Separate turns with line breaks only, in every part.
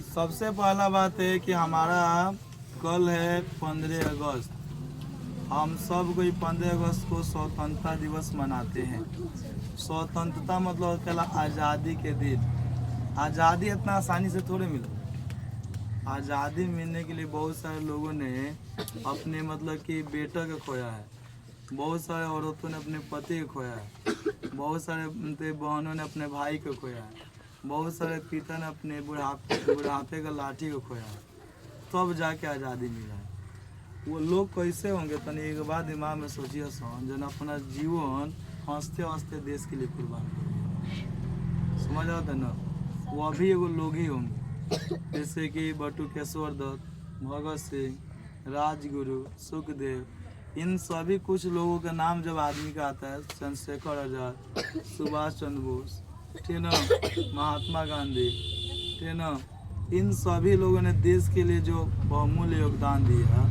सबसे पहला बात है कि हमारा कल है 15 अगस्त। हम सब कोई 15 अगस्त को स्वतंत्रता दिवस मनाते हैं। स्वतंत्रता मतलब कहला आज़ादी के दिन। आज़ादी इतना आसानी से थोड़े मिलती। आज़ादी मिलने के लिए बहुत सारे लोगों ने अपने मतलब कि बेटा को खोया है, बहुत सारे औरतों ने अपने पति को खोया है, बहुत सारे बहनों ने अपने भाई को खोया है, बहुत सारे पिता ने अपने बुढ़ापे का लाठी को खोया है, तब जाके आज़ादी मिला है। वो लोग कैसे होंगे तनी एक बार दिमाग में सोचिए जन अपना जीवन हंसते हंसते देश के लिए कुर्बान कर, समझ आता ना। वो अभी एगो लोग ही होंगे जैसे कि बटुकेश्वर दत्त, भगत सिंह, राजगुरु, सुखदेव, इन सभी कुछ लोगों का नाम जब आदमी का आता है, चंद्रशेखर आजाद, सुभाष चंद्र बोस, ठीक है ना, महात्मा गांधी, ठीक है ना, इन सभी लोगों ने देश के लिए जो बहुमूल्य योगदान दिया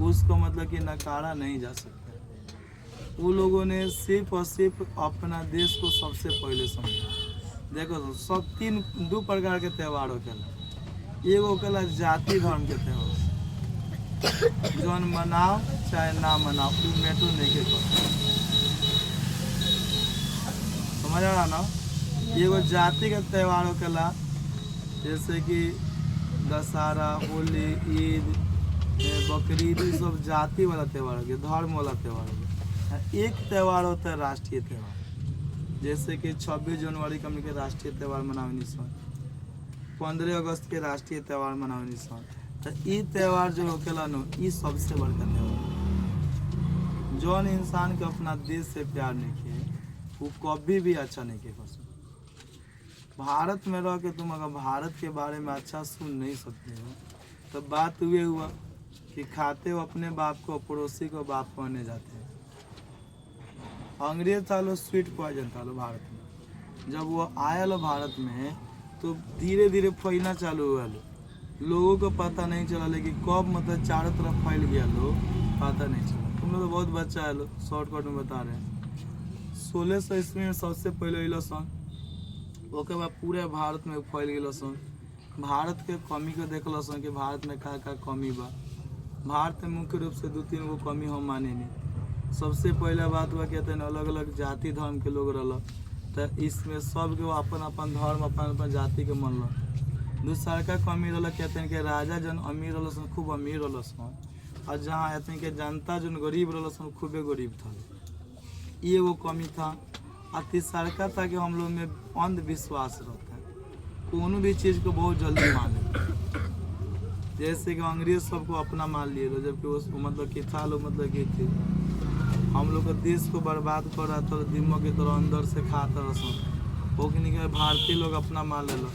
उसको मतलब कि नकारा नहीं जा सकता। वो लोगों ने सिर्फ और सिर्फ अपना देश को सबसे पहले समझा। देखो तो सब दो प्रकार के त्यौहार होखेला। एगो होखेला जाति धर्म के त्यौहार, जौन मनाओ चाहे ना मनाओ उ मैटर नहीं के कर, समझ रहा ना। एगो जाति के त्यौहार होखेला जैसे कि दशहरा, होली, ईद, बकरीद, ये सब जाति वाला त्यौहार हो गया, धर्म वाला त्यौहार हो गया। एक त्यौहार होता है राष्ट्रीय त्यौहार, जैसे कि 26 जनवरी के हमनी के राष्ट्रीय त्यौहार मनावनी सन, 15 अगस्त के राष्ट्रीय त्यौहार मनावनी सन। तो ये त्यौहार जो होखेला नो, ये सबसे बड़का त्यौहार। जौन इंसान के अपना देश से प्यार नहीं किए वो कभी भी अच्छा नहीं कर सकता। भारत में रह के तुम अगर भारत के बारे में अच्छा सुन नहीं सकते हो तो बात हुए हुआ कि खाते हो अपने बाप को, पड़ोसी को बाप कहने जाते हैं। अंग्रेज था लो स्वीट पॉइजन था लो भारत में। जब वो आया लो भारत में तो धीरे धीरे फैलना चालू हुआ लो, लोगों को पता नहीं चला, लेकिन कब मतलब चारों तरफ फैल गया लो पता नहीं चला। तुम लोग तो बहुत बच्चा है लो, शॉर्टकट में बता रहे हैं। 1600 ईस्वी में सबसे पहले अलो सन, ओके बाद पूरे भारत में फैल गए सन। भारत के कमी को देखल सन कि भारत में का कमी बा। भारत में मुख्य रूप से 2-3 गो कमी हम माने नहीं। सबसे पहला बात बा कहते हैं अलग अलग जाति धर्म के लोग रह, तो इसमें सब के अपन अपन धर्म अपन अपन जाति के मन ल। दूसरा का कमी रहा कहते हैं कि राजा जन अमीर रहा सन खूब अमीर रहा सन, और जहाँ कहते हैं कि जनता जन गरीब रहा सन खूबे गरीब था, ये वो कमी था। और तीसरा था कि हम लोग में अंधविश्वास रहता है, कोनो भी चीज़ को बहुत जल्दी मान लेते। जैसे कि अंग्रेज सबको अपना मान लिए लो, जबकि वो मतलब कि था लोग मतलब कि थे हम लोग का देश को बर्बाद कर रहा था, दिमाग की तरह अंदर से खाता रसन वो कि भारतीय लोग अपना मान ले लो।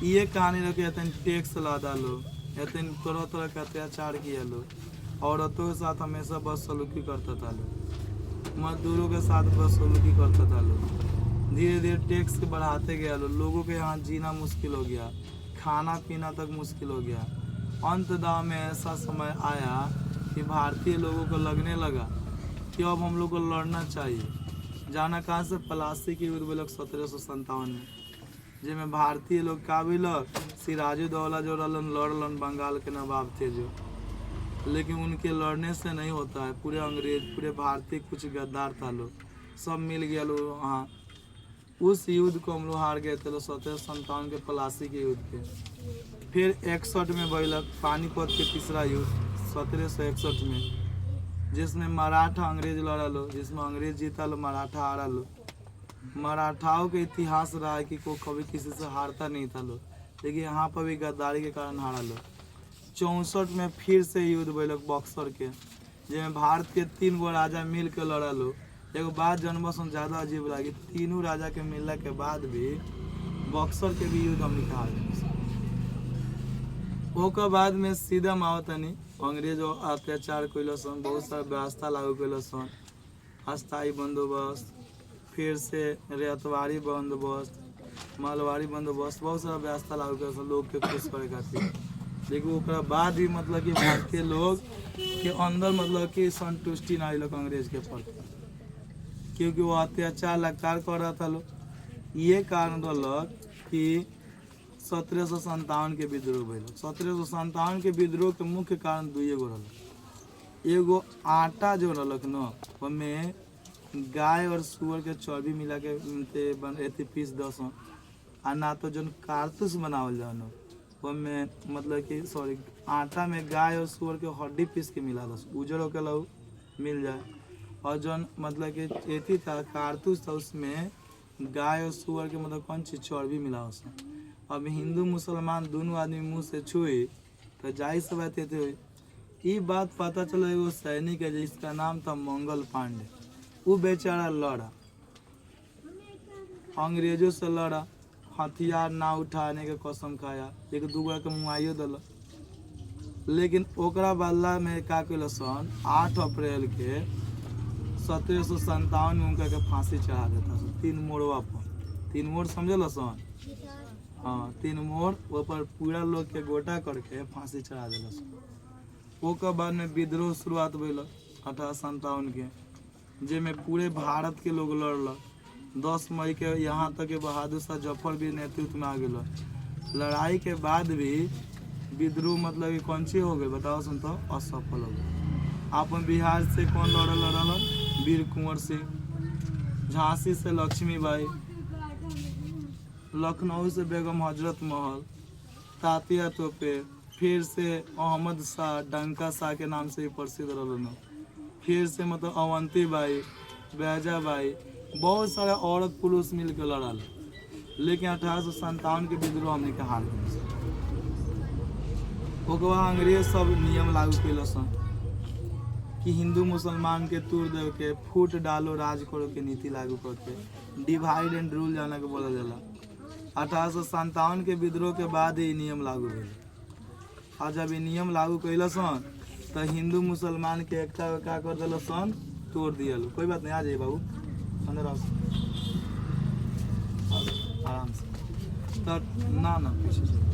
ये कहानी रखे कहते हैं टैक्स लादा लो, कहते हैं तरह तरह का अत्याचार किया लो, औरतों के साथ हमेशा बदसलूकी करता था लो, मजदूरों के साथ बदसलूकी करता था लोग। धीरे धीरे टैक्स बढ़ाते गया लोगों के यहाँ जीना मुश्किल हो गया, खाना पीना तक मुश्किल हो गया। अंततः में ऐसा समय आया कि भारतीय लोगों को लगने लगा कि अब हम लोग को लड़ना चाहिए। जाना कहाँ से, प्लासी की युद्ध बोलक 1757 में, जिसमें भारतीय लोग का भी लग सिराजुद्दौला जो रलन लड़लन बंगाल के नवाब थे जो, लेकिन उनके लड़ने से नहीं होता है। पूरे अंग्रेज पूरे भारतीय कुछ गद्दार था लोग, सब मिल गया लोग वहाँ। उस युद्ध को हम लोग हार गए थे 1757 के प्लासी के युद्ध के। फिर 61 में बैलक पानीपत के तीसरा युद्ध 1761 में, जिसमें मराठा अंग्रेज लड़ा लो, जिसमें अंग्रेज जीता लो मराठा हारा लो। मराठाओं के इतिहास रहा है कि कोई कभी किसी से हारता नहीं था लो, लेकिन यहाँ पर भी गद्दारी के कारण हारा लो। 64 में फिर से युद्ध बैलक बक्सर के, जिसमें भारत के 3 गो राजा मिल के लड़ा लो। एगो बात जनमसन ज़्यादा अजीब लगी, तीनों राजा के मिलने के बाद भी बक्सर के भी युद्ध हम निकाल दें। ओकर बाद में सीधा मावतनी अंग्रेज अत्याचार कैलसन, बहुत सारा व्यवस्था लागू कैलसन, अस्थायी बंदोबस्त, फिर से रेतवारी बंदोबस्त, मालवाड़ी बंदोबस्त, बहुत सारा व्यवस्था लागू कैलसन लोग के खुश करे खातिर। लेकिन ओकरा बाद भी मतलब कि भारतीय लोग के अंदर मतलब कि संतुष्टि ना लोग अंग्रेज के प्रति, क्योंकि वो अत्याचार लगातार कर रहा था लोग। ये कारण रहलक कि 1757 के विद्रोह भइल। 1757 के विद्रोह के मुख्य कारण दुइये गो रहल। एगो आटा जो रहलक न ओमे गाय और सुअर के चर्बी मिला के एते पीस दस, आ ना तो जौन कारतूस बनावल जाओ न ओमे मतलब कि सॉरी आटा में गाय और सुअर के हड्डी पीस के मिला दस, उजर होके लऊ मिल जाए। और जौन मतलब कि एथी था कारतूस था उसमें गाय और सुअर के मतलब कौन चीज चर्बी मिला उसमें। अब हिंदू मुसलमान दोनों आदमी मुंह से छुए तो जाहिर सी बात ये हुई। ये बात पता चला एगो सैनिक है जिसका नाम था मंगल पांडे, वो बेचारा लड़ा, अंग्रेजों से लड़ा, हथियार ना उठाने के कसम खाया, एक दूगो के मुआइयो दिल। लेकिन ओकरा बदला में का कैल सन 8 अप्रैल के 1757 में उनका के फांसी चढ़ा देता सन 3 मोड़वा पर। 3 मोड़ समझल सन? हाँ 3 मोड़ ऊपर पूरा लोग के गोटा करके फांसी चढ़ा दिला सन। ओकर बाद में विद्रोह शुरुआत भइल 1857 के, जेमे पूरे भारत के लोग लड़लक। 10 मई के यहाँ तक के बहादुर शाह जफर भी नेतृत्व में आ गए। लड़ाई के बाद भी विद्रोह मतलब कि कौन सी हो गई बताओ सुन तो असफल हो गए। अपन बिहार से कौन लड़ल? वीर कुंवर सिंह, झांसी से लक्ष्मीबाई, लखनऊ से बेगम हजरत महल, तातिया तोपे, फिर से अहमद शाह डंका शाह के नाम से भी प्रसिद्ध रहलन, फिर से मतलब अवंती बाई, बैजा बाई, बहुत सारे औरत पुरुष मिल के लड़ल। लेकिन 1857 के विद्रोह हमने के हार गए। ओकर बाद अंग्रेज सब नियम लागू कैल सन कि हिंदू मुसलमान के तोड़ दे के फूट डालो राज करो के नीति लागू करके डिवाइड एंड रूल जाना के बोला जाला। 1857 के विद्रोह के बाद ही नियम लागू भेल। और जब ये नियम लागू कैल सन तो हिंदू मुसलमान के एकता का कर दिल सन, तोड़ दिया। कोई बात नहीं, आ जाइए बाबू अंदर आओ आराम से। तो ना पीछे से।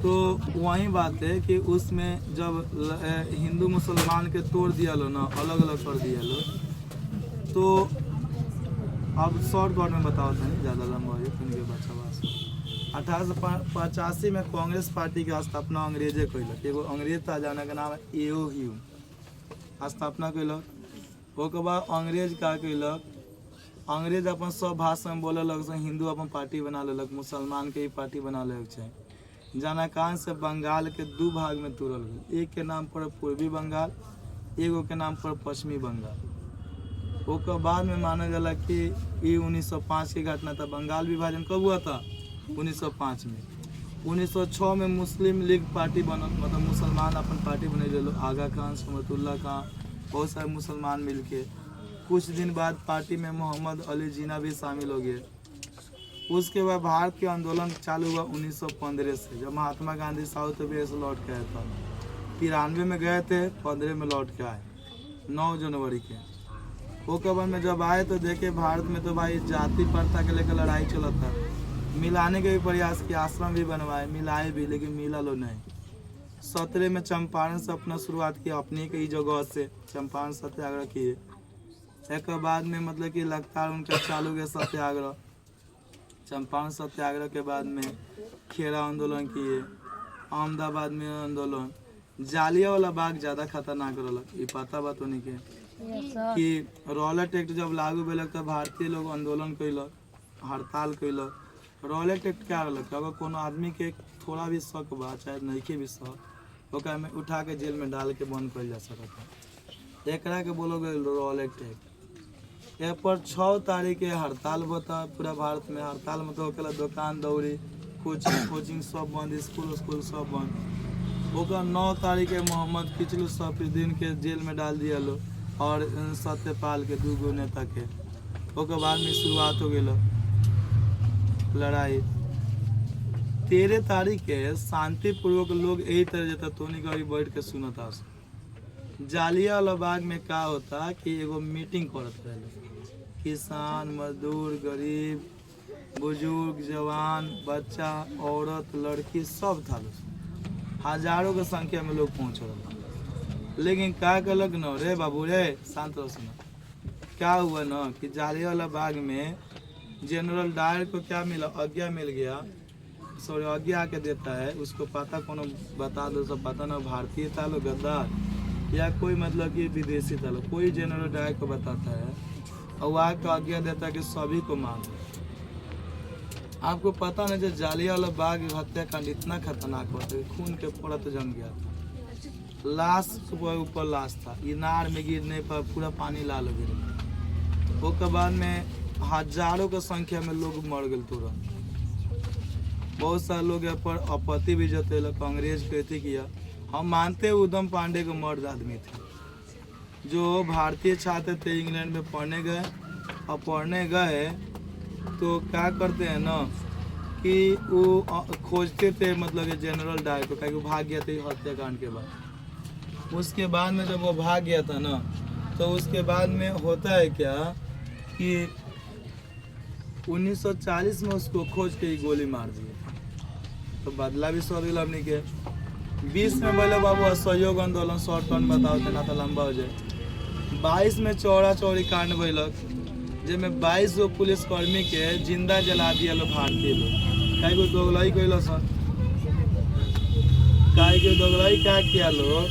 तो वही बात है कि उसमें जब हिंदू मुसलमान के तोड़ दिया लो ना, अलग अलग कर दिया लो, तो अब शॉर्टकट में बताओ था, नहीं ज़्यादा लंबा हो जाए बच्चा बात। 1885 में कांग्रेस पार्टी के स्थापना अंग्रेजे कैलक। एगो अंग्रेज था जाना के नाम है एओ ह्यूम, स्थापना कैलक। ओकर बाद अंग्रेज का कैलक, अंग्रेज अपन सब भाषा में बोले लग, हिंदू अपन पार्टी बना लेलक, मुसलमान के ही पार्टी बना लेके छै। जाना कारण से बंगाल के 2 भाग में तोड़ल गई, एक के नाम पर पूर्वी बंगाल, एगो के नाम पर पश्चिमी बंगाल। ओकर बाद में माना जाला कि ये 1905 की घटना था। बंगाल विभाजन कब हुआ था? 1905 में। 1906 में मुस्लिम लीग पार्टी बनल, मतलब मुसलमान अपन पार्टी बने ले लो, आगा खान, सुमतुल्ला खान, बहुत सारे मुसलमान मिलके। कुछ दिन बाद पार्टी में मोहम्मद अली जिन्ना भी शामिल हो गए। उसके बाद भारत के आंदोलन चालू हुआ 1915 से, जब महात्मा गांधी साउथ अफ्रीका से लौट के आए थे। 93 में गए थे, 15 में लौट के आए 9 जनवरी के। ओके बाद में जब आए तो देखे भारत में तो भाई जाति प्रथा के लेकर लड़ाई चला था। मिलाने के भी प्रयास किया, आश्रम भी बनवाए, मिलाए भी, लेकिन मिला लो नहीं। 17 में चंपारण से अपना शुरुआत किया, अपनी कई जगह से चंपारण सत्याग्रह किए। एक बाद में मतलब कि लगातार उनका चालू गया सत्याग्रह। चंपारण सत्याग्रह के बाद में खेड़ा आंदोलन किए, अहमदाबाद में आंदोलन। जालियावाला बाग ज़्यादा खतरनाक रहलक, ये पता बात होने के कि रॉलेट एक्ट जब लागू भेलक तब भारतीय लोग आंदोलन कैलक, हड़ताल कैलक। रॉलेट एक्ट क्या रहलक? अगर कोनो आदमी के थोड़ा भी शक बा, चाहे नहीं के भी शक, ओकरा में उठा के जेल में डाल के बंद कर जा सकता है। एकरा के बोलोगे रॉलेट एक्ट। यहाँ पर 6 तारीख के हड़ताल बता, पूरा भारत में हड़ताल मतलब होकेला दुकान दौड़ी, कोचिंग सब बंद, स्कूल सब बंद। ओकर 9 तारीख के मोहम्मद किचलू सफीउद्दीन के जेल में डाल दिया लो, और सत्यपाल के 2 नेता के। ओकर बाद में शुरुआत हो गई लड़ाई। 13 तारीख के शांतिपूर्वक लोग यही तरह जाता, तोनी गरी बैठ के सुनता। जालियावाला बाग में क्या होता कि एगो मीटिंग करत रहे, किसान, मजदूर, गरीब, बुजुर्ग, जवान, बच्चा, औरत, लड़की सब था। हजारों की संख्या में लोग पहुँच रहे। लेकिन क्या कलक न रे बाबू रे, शांत रहो सुनो। क्या हुआ न कि जालियावाला बाग में जनरल डायर को क्या मिला? आज्ञा मिल गया सॉरी आज्ञा के देता है, उसको पता कोनो बता दो, सब पता ना भारतीय था लो गद्दार या कोई मतलब कि विदेशी था लो, कोई जनरल डायर को बताता है और वहाँ को आज्ञा देता है कि सभी को मार दो। आपको पता नहीं जो जालियांवाला बाग हत्याकांड इतना खतरनाक होता है, खून के फोड़ा तो जम गया था, लाश ऊपर लाश था, इनार में गिरने पर पूरा पानी लाल हो गया। उसके बाद में हजारों की संख्या में लोग मर गए तुरंत। बहुत सारे लोग यहाँ पर आपत्ति भी जतेल, कांग्रेस के अथी किया। हम मानते हैं उधम पांडे को मर्द आदमी थे, जो भारतीय छात्र थे, इंग्लैंड में पढ़ने गए और पढ़ने गए तो क्या करते हैं ना कि वो खोजते थे मतलब कि जनरल डायर को, वो भाग गया था हत्याकांड के बाद। उसके बाद में जब वो भाग गया था ना तो उसके बाद में होता है क्या कि 1940 में उसको खोज के ही गोली मार दी, तो बदला भी सौ दिल अपनी के। 20 में बोले बाबू असहयोग आंदोलन, शॉर्ट टर्न बताओ थे ना तो लंबा हो जाए। 22 में चौड़ा चौड़ी कांड बैलक, जिसमें 22 गो पुलिसकर्मी के जिंदा जला दिया लो भारतीय लोग। कई को दोगलाई कैल सन, कई को दोगलाई क्या किया लो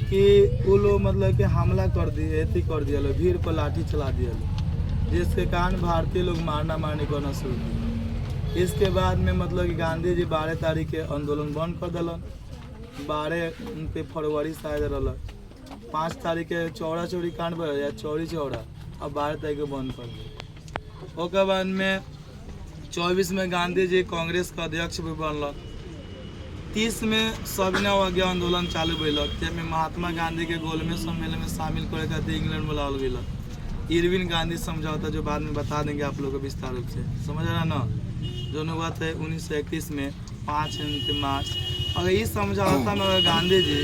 कि वो लोग मतलब कि हमला कर दिए, एथी कर दिया लो, भीड़ पर लाठी चला दिया लो, जिसके कारण भारतीय लोग मारना मारने करना शुरू किया। इसके बाद में मतलब कि गांधी जी 12 तारीख के आंदोलन बंद कर दिलन, 12 फरवरी शायद रहा, 5 तारीख के चौड़ा चौड़ी कांड बढ़ या चौड़ी चौड़ा, अब 12 तारीख के बंद कर दिया। उसके बाद में 24 में गांधी जी कांग्रेस का अध्यक्ष भी बनल। 30 में सविनय अवज्ञा आंदोलन चालू भैलक, जिसमें महात्मा गांधी के गोलमेज सम्मेलन में शामिल करे खातिर इंग्लैंड बुलावल गया। इरविन गांधी समझौता, जो बाद में बता देंगे आप लोगों को विस्तार रूप से, समझ रहा ना, जो हुआ था 1931 में 5 मार्च। अगर इस समझौता में अगर गांधी जी